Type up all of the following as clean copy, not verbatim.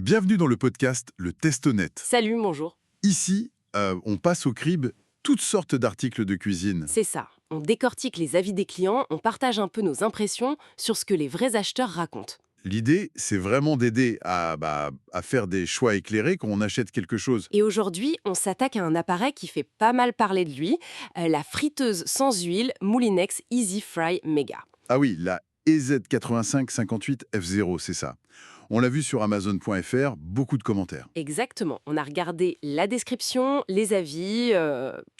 Bienvenue dans le podcast Le Test Honnête. Salut, bonjour. Ici, on passe au crible toutes sortes d'articles de cuisine. C'est ça. On décortique les avis des clients, on partage un peu nos impressions sur ce que les vrais acheteurs racontent. L'idée, c'est vraiment d'aider à faire des choix éclairés quand on achète quelque chose. Et aujourd'hui, on s'attaque à un appareil qui fait pas mal parler de lui, la friteuse sans huile Moulinex Easy Fry Mega. Ah oui, la EZ8558F0, c'est ça. On l'a vu sur Amazon.fr, beaucoup de commentaires. Exactement. On a regardé la description, les avis,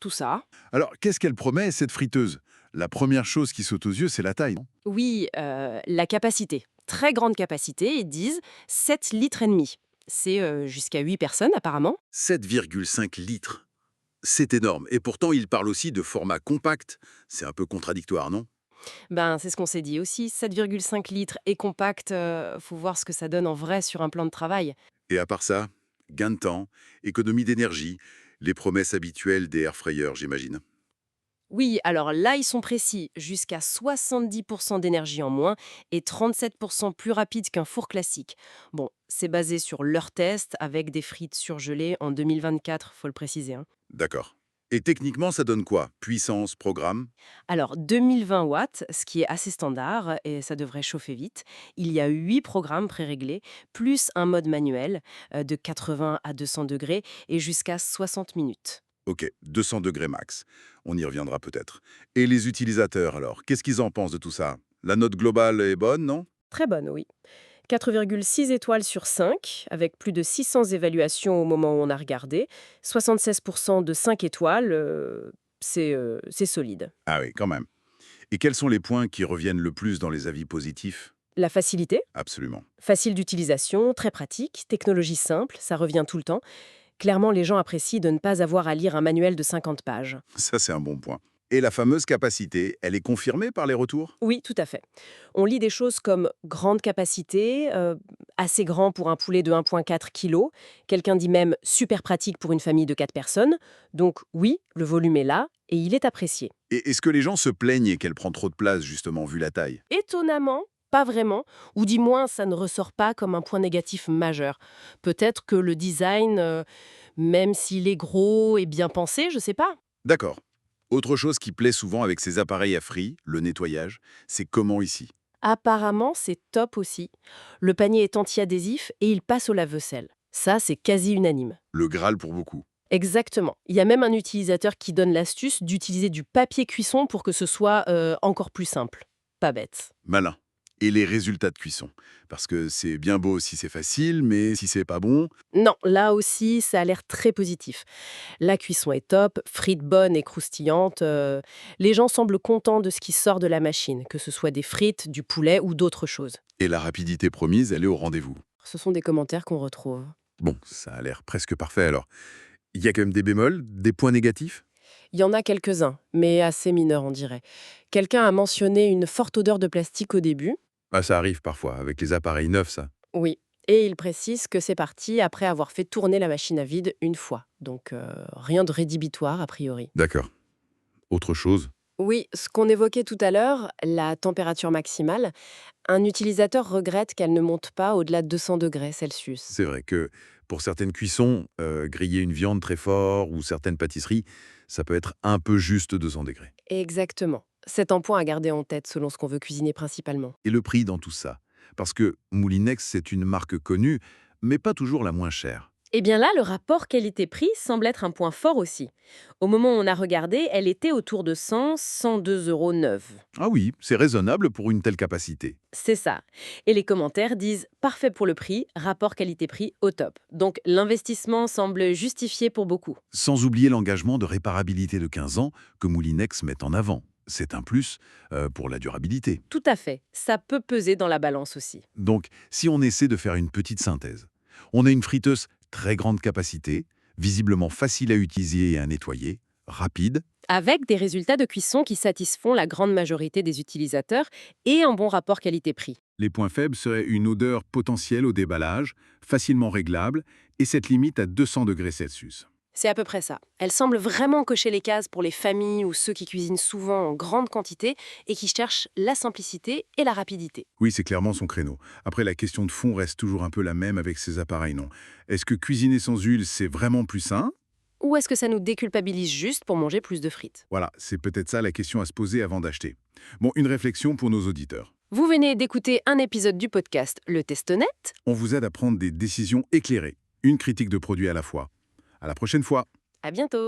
tout ça. Alors, qu'est-ce qu'elle promet, cette friteuse? La première chose qui saute aux yeux, c'est la taille, non? Oui, la capacité. Très grande capacité, ils disent 7 litres et demi. C'est jusqu'à 8 personnes apparemment. 7,5 litres. C'est énorme. Et pourtant, il parle aussi de format compact. C'est un peu contradictoire, non? Ben, c'est ce qu'on s'est dit aussi. 7,5 litres et compact, faut voir ce que ça donne en vrai sur un plan de travail. Et à part ça, gain de temps, économie d'énergie, les promesses habituelles des airfryers, j'imagine. Oui, alors là, ils sont précis. Jusqu'à 70% d'énergie en moins et 37% plus rapide qu'un four classique. Bon, c'est basé sur leur test avec des frites surgelées en 2024, faut le préciser, hein. D'accord. Et techniquement, ça donne quoi? Puissance, programme? Alors, 2020 watts, ce qui est assez standard et ça devrait chauffer vite. Il y a 8 programmes préréglés, plus un mode manuel de 80 à 200 degrés et jusqu'à 60 minutes. Ok, 200 degrés max. On y reviendra peut-être. Et les utilisateurs, alors, qu'est-ce qu'ils en pensent de tout ça? La note globale est bonne, non? Très bonne, oui. 4,6 étoiles sur 5, avec plus de 600 évaluations au moment où on a regardé. 76% de 5 étoiles, c'est solide. Ah oui, quand même. Et quels sont les points qui reviennent le plus dans les avis positifs? La facilité, Absolument. facile d'utilisation, très pratique, technologie simple, ça revient tout le temps. Clairement, les gens apprécient de ne pas avoir à lire un manuel de 50 pages. Ça, c'est un bon point. Et la fameuse capacité, elle est confirmée par les retours? Oui, tout à fait. On lit des choses comme grande capacité, assez grand pour un poulet de 1,4 kg. Quelqu'un dit même super pratique pour une famille de 4 personnes. Donc oui, le volume est là et il est apprécié. Et est-ce que les gens se plaignent qu'elle prend trop de place, justement, vu la taille? Étonnamment, pas vraiment, ou du moins ça ne ressort pas comme un point négatif majeur. Peut-être que le design, même s'il est gros et bien pensé, je sais pas. D'accord. Autre chose qui plaît souvent avec ces appareils à frits, le nettoyage, c'est comment ici? Apparemment, c'est top aussi. Le panier est anti-adhésif et il passe au lave-vaisselle. Ça, c'est quasi unanime. Le Graal pour beaucoup. Exactement. Il y a même un utilisateur qui donne l'astuce d'utiliser du papier cuisson pour que ce soit encore plus simple. Pas bête. Malin. Et les résultats de cuisson? Parce que c'est bien beau si c'est facile, mais si c'est pas bon... Non, là aussi, ça a l'air très positif. La cuisson est top, frites bonnes et croustillantes. Les gens semblent contents de ce qui sort de la machine, que ce soit des frites, du poulet ou d'autres choses. Et la rapidité promise, elle est au rendez-vous. Ce sont des commentaires qu'on retrouve. Bon, ça a l'air presque parfait alors. Il y a quand même des bémols, des points négatifs? Il y en a quelques-uns, mais assez mineurs, on dirait. Quelqu'un a mentionné une forte odeur de plastique au début. Ah, ça arrive parfois, avec les appareils neufs, ça. Oui. Et il précise que c'est parti après avoir fait tourner la machine à vide une fois. Donc rien de rédhibitoire a priori. D'accord. Autre chose? Oui, ce qu'on évoquait tout à l'heure, la température maximale, un utilisateur regrette qu'elle ne monte pas au-delà de 200 degrés Celsius. C'est vrai que pour certaines cuissons, griller une viande très fort ou certaines pâtisseries, ça peut être un peu juste 200 degrés. Exactement. C'est un point à garder en tête selon ce qu'on veut cuisiner principalement. Et le prix dans tout ça? Parce que Moulinex, c'est une marque connue, mais pas toujours la moins chère. Eh bien là, le rapport qualité-prix semble être un point fort aussi. Au moment où on a regardé, elle était autour de 102 € neuve. Ah oui, c'est raisonnable pour une telle capacité. C'est ça. Et les commentaires disent parfait pour le prix, rapport qualité-prix au top. Donc l'investissement semble justifié pour beaucoup. Sans oublier l'engagement de réparabilité de 15 ans que Moulinex met en avant. C'est un plus pour la durabilité. Tout à fait. Ça peut peser dans la balance aussi. Donc, si on essaie de faire une petite synthèse, on a une friteuse très grande capacité, visiblement facile à utiliser et à nettoyer, rapide, Avec des résultats de cuisson qui satisfont la grande majorité des utilisateurs et un bon rapport qualité-prix. Les points faibles seraient une odeur potentielle au déballage, facilement réglable, et cette limite à 200 degrés Celsius. C'est à peu près ça. Elle semble vraiment cocher les cases pour les familles ou ceux qui cuisinent souvent en grande quantité et qui cherchent la simplicité et la rapidité. Oui, c'est clairement son créneau. Après, la question de fond reste toujours un peu la même avec ces appareils, non? Est-ce que cuisiner sans huile, c'est vraiment plus sain? Ou est-ce que ça nous déculpabilise juste pour manger plus de frites? Voilà, c'est peut-être ça la question à se poser avant d'acheter. Bon, une réflexion pour nos auditeurs. Vous venez d'écouter un épisode du podcast Le Testonet. On vous aide à prendre des décisions éclairées, une critique de produit à la fois. À la prochaine fois. À bientôt!